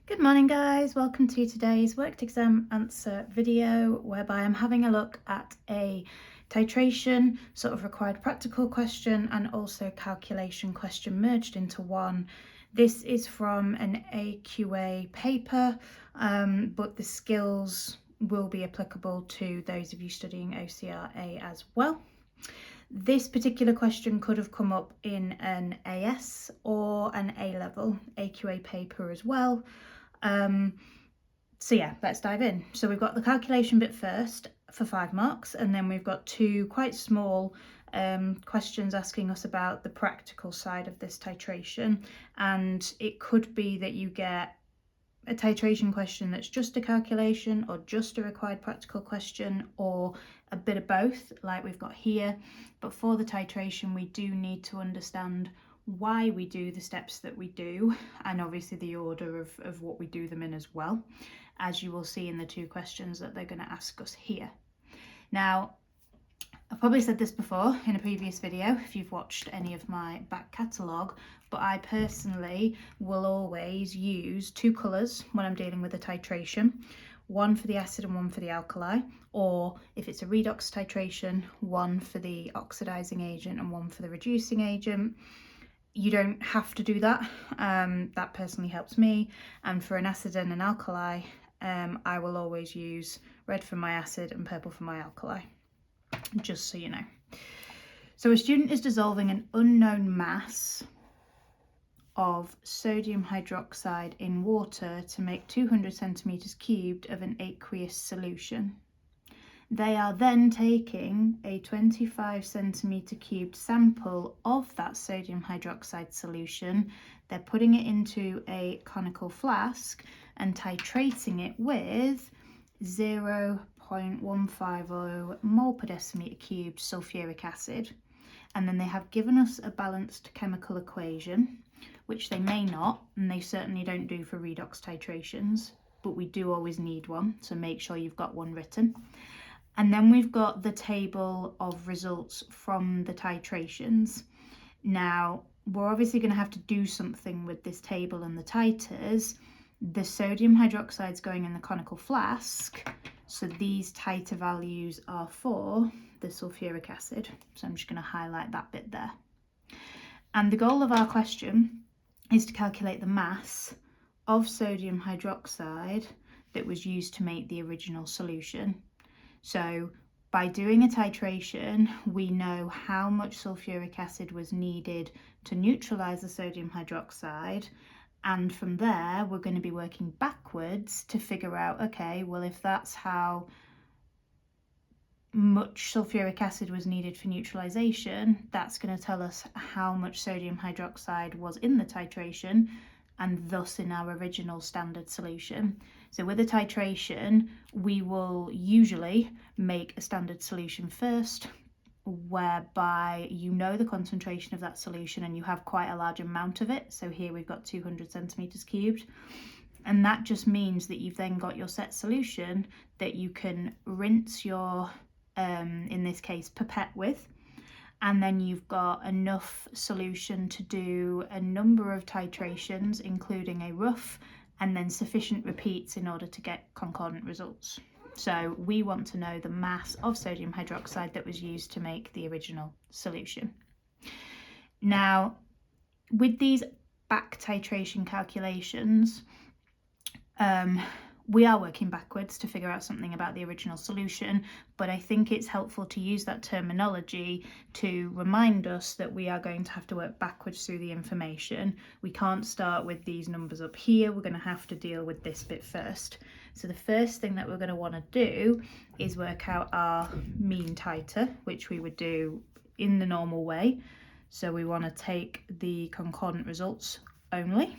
Good morning guys, welcome to today's worked exam answer video whereby I'm having a look at a titration sort of required practical question and also calculation question merged into one. This is from an AQA paper, but the skills will be applicable to those of you studying AQA as well. This particular question could have come up in an AS or an A-level AQA paper as well. So yeah, let's dive in. So we've got the calculation bit first for 5 marks, and then we've got two quite small questions asking us about the practical side of this titration. And it could be that you get a titration question that's just a calculation or just a required practical question or a bit of both like we've got here. But for the titration we do need to understand why we do the steps that we do, and obviously the order of what we do them in as well, as you will see in the two questions that they're going to ask us here. Now, I've probably said this before in a previous video if you've watched any of my back catalogue, but I personally will always use two colours when I'm dealing with a titration, one for the acid and one for the alkali, or if it's a redox titration, one for the oxidising agent and one for the reducing agent. You don't have to do that, that personally helps me. And for an acid and an alkali, I will always use red for my acid and purple for my alkali, just so you know. So a student is dissolving an unknown mass of sodium hydroxide in water to make 200 centimetres cubed of an aqueous solution. They are then taking a 25 centimetre cubed sample of that sodium hydroxide solution. They're putting it into a conical flask and titrating it with 0.150 mole per decimetre cubed sulfuric acid. And then they have given us a balanced chemical equation, which they may not, and they certainly don't do for redox titrations, but we do always need one, so make sure you've got one written. And then we've got the table of results from the titrations. Now, we're obviously going to have to do something with this table and the titers. The sodium hydroxide is going in the conical flask, so these titer values are for the sulfuric acid. So I'm just going to highlight that bit there. And the goal of our question is to calculate the mass of sodium hydroxide that was used to make the original solution. So by doing a titration, we know how much sulfuric acid was needed to neutralise the sodium hydroxide, and from there we're going to be working backwards to figure out, okay, well, if that's how much sulfuric acid was needed for neutralisation, that's going to tell us how much sodium hydroxide was in the titration and thus in our original standard solution. So with a titration, we will usually make a standard solution first, whereby you know the concentration of that solution and you have quite a large amount of it. So here we've got 200 centimetres cubed. And that just means that you've then got your set solution that you can rinse your, in this case, pipette with. And then you've got enough solution to do a number of titrations, including a rough, and then sufficient repeats in order to get concordant results. So we want to know the mass of sodium hydroxide that was used to make the original solution. Now, with these back titration calculations, we are working backwards to figure out something about the original solution, but I think it's helpful to use that terminology to remind us that we are going to have to work backwards through the information. We can't start with these numbers up here, we're going to have to deal with this bit first. So the first thing that we're going to want to do is work out our mean titer, which we would do in the normal way. So we want to take the concordant results only.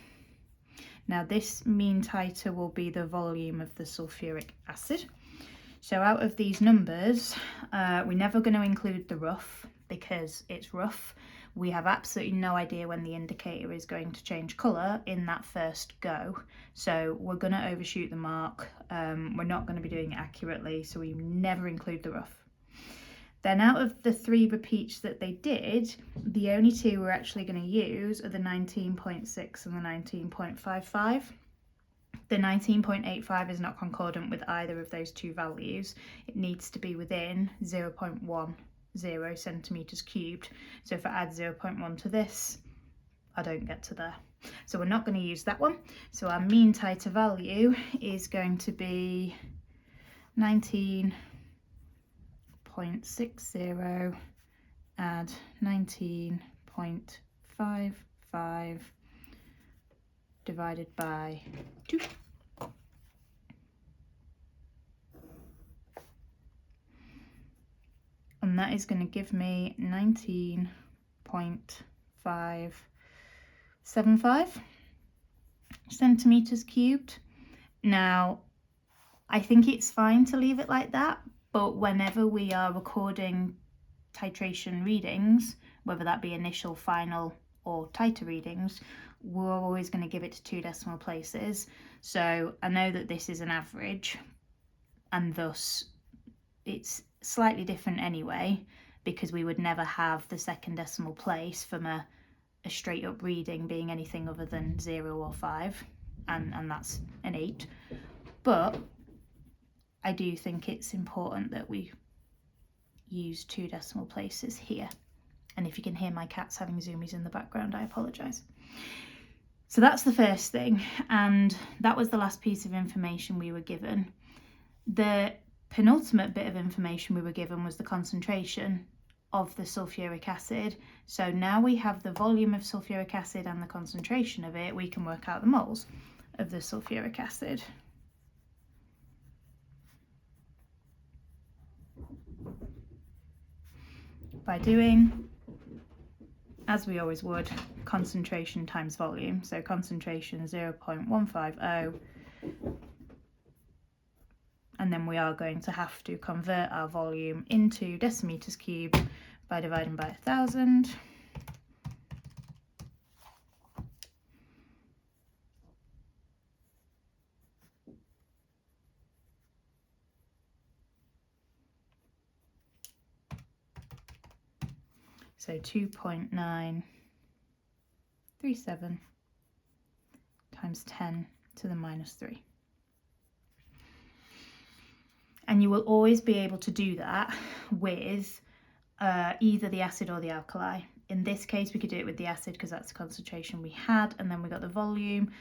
Now this mean titer will be the volume of the sulfuric acid. So out of these numbers, we're never going to include the rough because it's rough. We have absolutely no idea when the indicator is going to change colour in that first go. So we're going to overshoot the mark. We're not going to be doing it accurately, so we never include the rough. Then out of the 3 repeats that they did, the only 2 we're actually going to use are the 19.6 and the 19.55. The 19.85 is not concordant with either of those two values. It needs to be within 0.10 centimetres cubed. So if I add 0.1 to this, I don't get to there. So we're not going to use that one. So our mean titer value is going to be 19.60, add 19.55 divided by 2. And that is going to give me 19.575 centimetres cubed. Now, I think it's fine to leave it like that, but whenever we are recording titration readings, whether that be initial, final, or titer readings, we're always going to give it to 2 decimal places. So I know that this is an average, and thus it's slightly different anyway, because we would never have the second decimal place from a straight up reading being anything other than 0 or 5, and that's an 8. But I do think it's important that we use 2 decimal places here. And if you can hear my cats having zoomies in the background, I apologise. So that's the first thing, and that was the last piece of information we were given. The penultimate bit of information we were given was the concentration of the sulfuric acid. So now we have the volume of sulfuric acid and the concentration of it, we can work out the moles of the sulfuric acid. By doing, as we always would, concentration times volume. So concentration 0.150, and then we are going to have to convert our volume into decimeters cubed by dividing by 1,000. So 2.937 times 10 to the minus 3. And you will always be able to do that with either the acid or the alkali. In this case, we could do it with the acid because that's the concentration we had, and then we got the volume.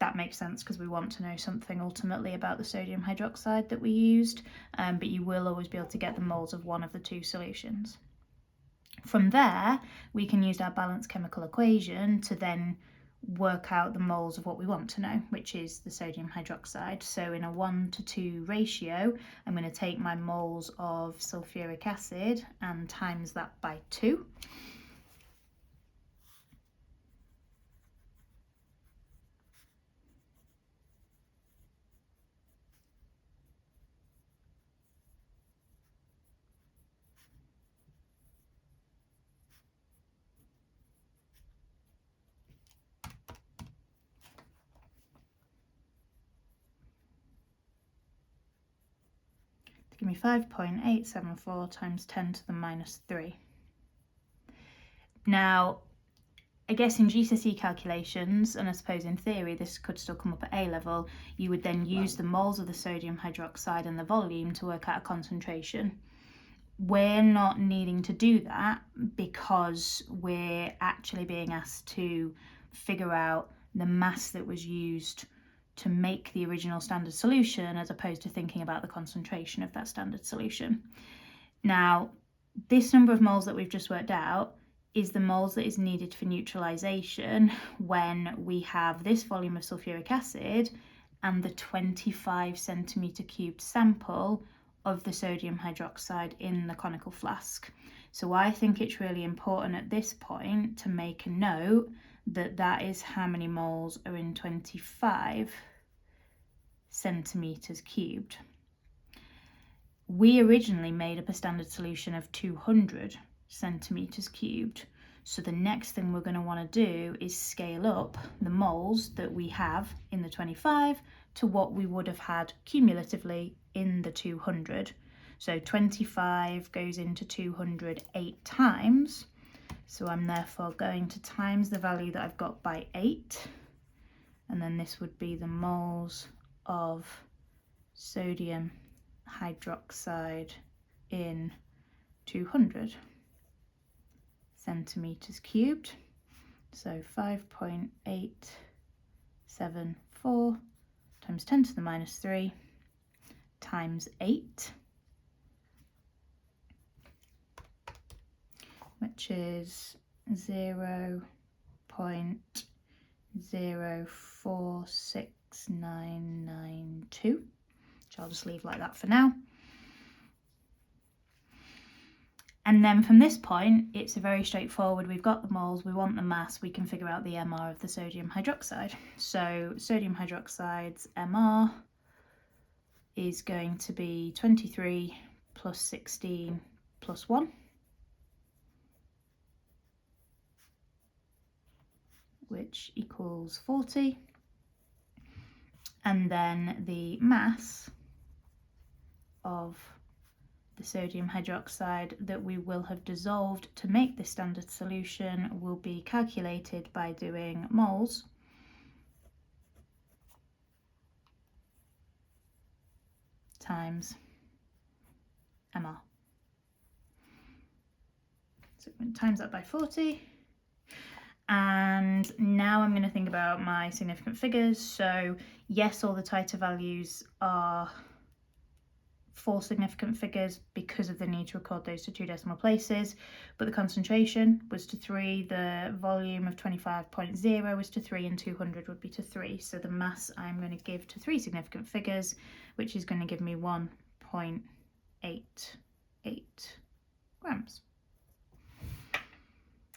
That makes sense because we want to know something ultimately about the sodium hydroxide that we used, but you will always be able to get the moles of one of the 2 solutions. From there, we can use our balanced chemical equation to then work out the moles of what we want to know, which is the sodium hydroxide. So in a 1:2 ratio, I'm going to take my moles of sulfuric acid and times that by 2. Give me 5.874 times 10 to the minus 3. Now, I guess in GCSE calculations, and I suppose in theory this could still come up at A level, you would then use the moles of the sodium hydroxide and the volume to work out a concentration. We're not needing to do that because we're actually being asked to figure out the mass that was used to make the original standard solution, as opposed to thinking about the concentration of that standard solution. Now, this number of moles that we've just worked out is the moles that is needed for neutralization when we have this volume of sulfuric acid and the 25 centimeter cubed sample of the sodium hydroxide in the conical flask. So I think it's really important at this point to make a note that that is how many moles are in 25 centimeters cubed. We originally made up a standard solution of 200 centimeters cubed. So the next thing we're going to want to do is scale up the moles that we have in the 25 to what we would have had cumulatively in the 200. So 25 goes into 200 8 times. So I'm therefore going to times the value that I've got by 8. and then this would be the moles of sodium hydroxide in 200 centimeters cubed. So 5.874 times 10 to the minus 3 times 8, which is 0.046992, which I'll just leave like that for now. And then from this point, it's a very straightforward, we've got the moles, we want the mass, we can figure out the MR of the sodium hydroxide. So sodium hydroxide's MR is going to be 23 plus 16 plus 1, which equals 40. And then the mass of the sodium hydroxide that we will have dissolved to make the standard solution will be calculated by doing moles times MR. So I'm going to times that by 40. And now I'm going to think about my significant figures. So yes, all the titer values are 4 significant figures because of the need to record those to 2 decimal places, but the concentration was to 3, the volume of 25.0 was to 3, and 200 would be to 3. So the mass I'm going to give to 3 significant figures, which is going to give me 1.88 grams.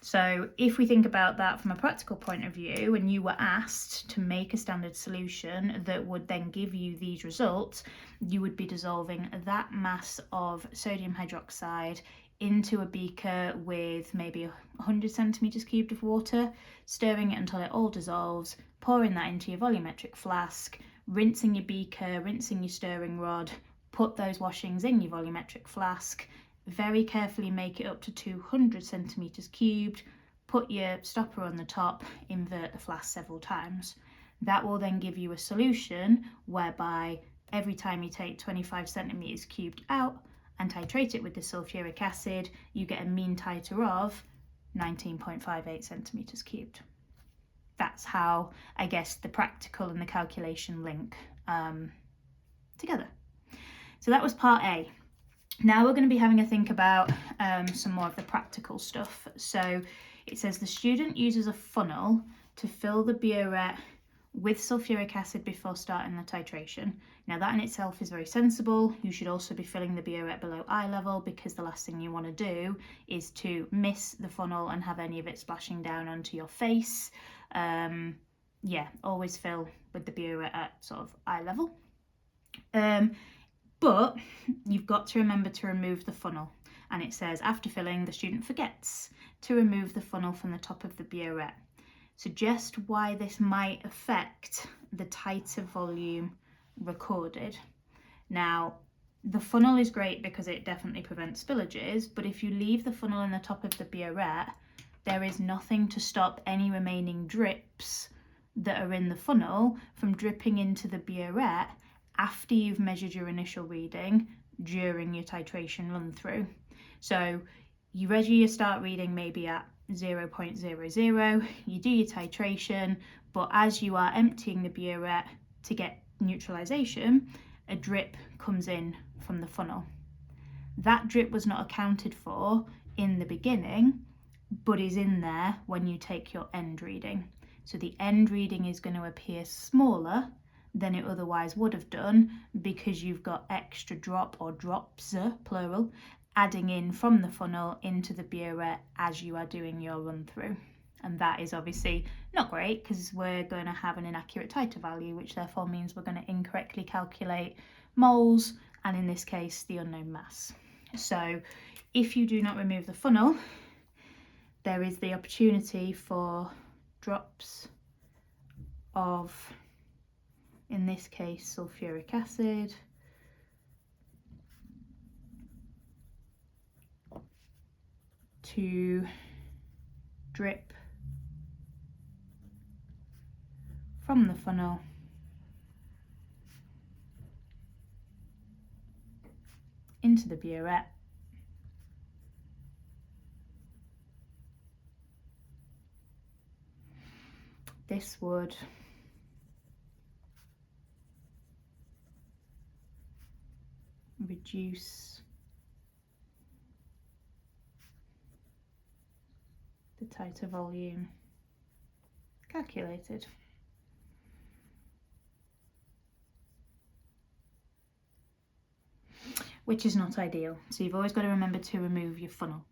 So if we think about that from a practical point of view, and you were asked to make a standard solution that would then give you these results, you would be dissolving that mass of sodium hydroxide into a beaker with maybe 100 centimeters cubed of water, stirring it until it all dissolves, pouring that into your volumetric flask, rinsing your beaker, rinsing your stirring rod, put those washings in your volumetric flask, very carefully make it up to 200 centimeters cubed, put your stopper on the top, invert the flask several times. That will then give you a solution whereby every time you take 25 centimeters cubed out and titrate it with the sulfuric acid, you get a mean titer of 19.58 centimeters cubed. That's how, I guess, the practical and the calculation link together. So that was part A. Now we're going to be having a think about some more of the practical stuff. So it says the student uses a funnel to fill the burette with sulfuric acid before starting the titration. Now that in itself is very sensible. You should also be filling the burette below eye level, because the last thing you want to do is to miss the funnel and have any of it splashing down onto your face. Yeah, always fill with the burette at sort of eye level. But you've got to remember to remove the funnel. And it says after filling, the student forgets to remove the funnel from the top of the burette. Suggest why this might affect the titer volume recorded. Now, the funnel is great because it definitely prevents spillages, but if you leave the funnel in the top of the burette, there is nothing to stop any remaining drips that are in the funnel from dripping into the burette after you've measured your initial reading during your titration run through. So you measure your start reading maybe at 0.00, you do your titration, but as you are emptying the burette to get neutralization, a drip comes in from the funnel. That drip was not accounted for in the beginning, but is in there when you take your end reading. So the end reading is going to appear smaller than it otherwise would have done, because you've got extra drop, or drops plural, adding in from the funnel into the burette as you are doing your run through. And that is obviously not great, because we're going to have an inaccurate titer value, which therefore means we're going to incorrectly calculate moles, and in this case the unknown mass. So if you do not remove the funnel, there is the opportunity for drops of, in this case, sulfuric acid to drip from the funnel into the burette. This would reduce the tighter volume calculated. Which is not ideal, so you've always got to remember to remove your funnel.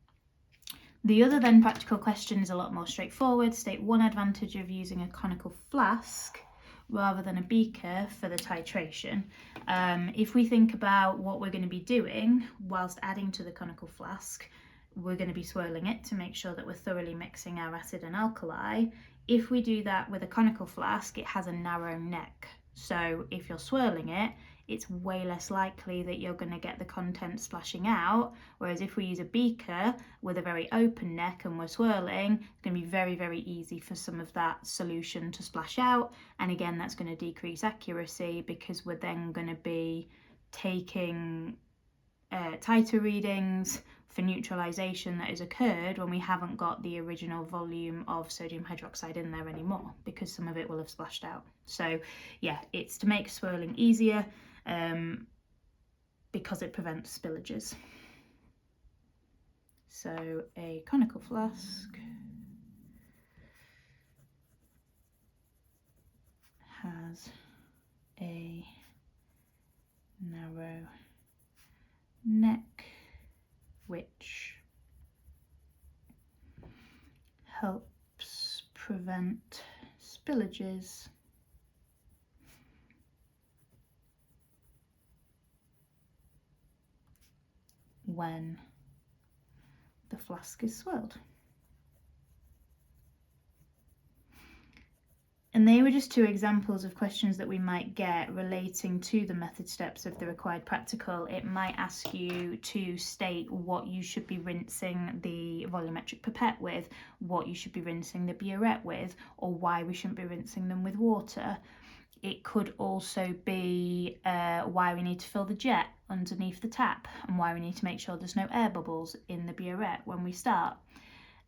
The other then practical question is a lot more straightforward. State one advantage of using a conical flask rather than a beaker for the titration. If we think about what we're going to be doing whilst adding to the conical flask, we're going to be swirling it to make sure that we're thoroughly mixing our acid and alkali. If we do that with a conical flask, it has a narrow neck. So if you're swirling it, it's way less likely that you're going to get the content splashing out. Whereas if we use a beaker with a very open neck and we're swirling, it's going to be very, very easy for some of that solution to splash out. And again, that's going to decrease accuracy because we're then going to be taking tighter readings for neutralization that has occurred when we haven't got the original volume of sodium hydroxide in there anymore, because some of it will have splashed out. So yeah, it's to make swirling easier because it prevents spillages. So a conical flask has a narrow neck which helps prevent spillages when the flask is swirled. And they were just two examples of questions that we might get relating to the method steps of the required practical. It might ask you to state what you should be rinsing the volumetric pipette with, what you should be rinsing the burette with, or why we shouldn't be rinsing them with water. It could also be why we need to fill the jet underneath the tap and why we need to make sure there's no air bubbles in the burette when we start.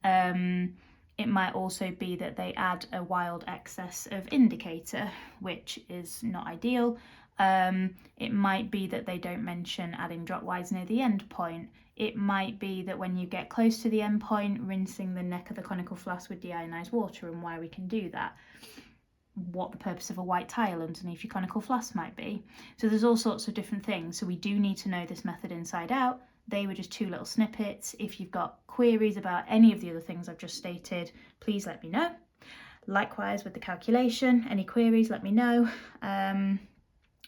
It might also be that they add a wild excess of indicator, which is not ideal. It might be that they don't mention adding drop wise near the end point. It might be that when you get close to the end point, rinsing the neck of the conical flask with deionized water and why we can do that. What the purpose of a white tile underneath your conical flask might be. So there's all sorts of different things. So we do need to know this method inside out. They were just two little snippets. If you've got queries about any of the other things I've just stated, please let me know. Likewise with the calculation, any queries, let me know. And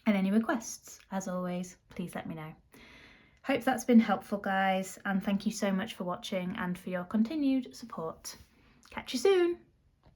any requests, as always, please let me know. Hope that's been helpful, guys, and thank you so much for watching and for your continued support. Catch you soon.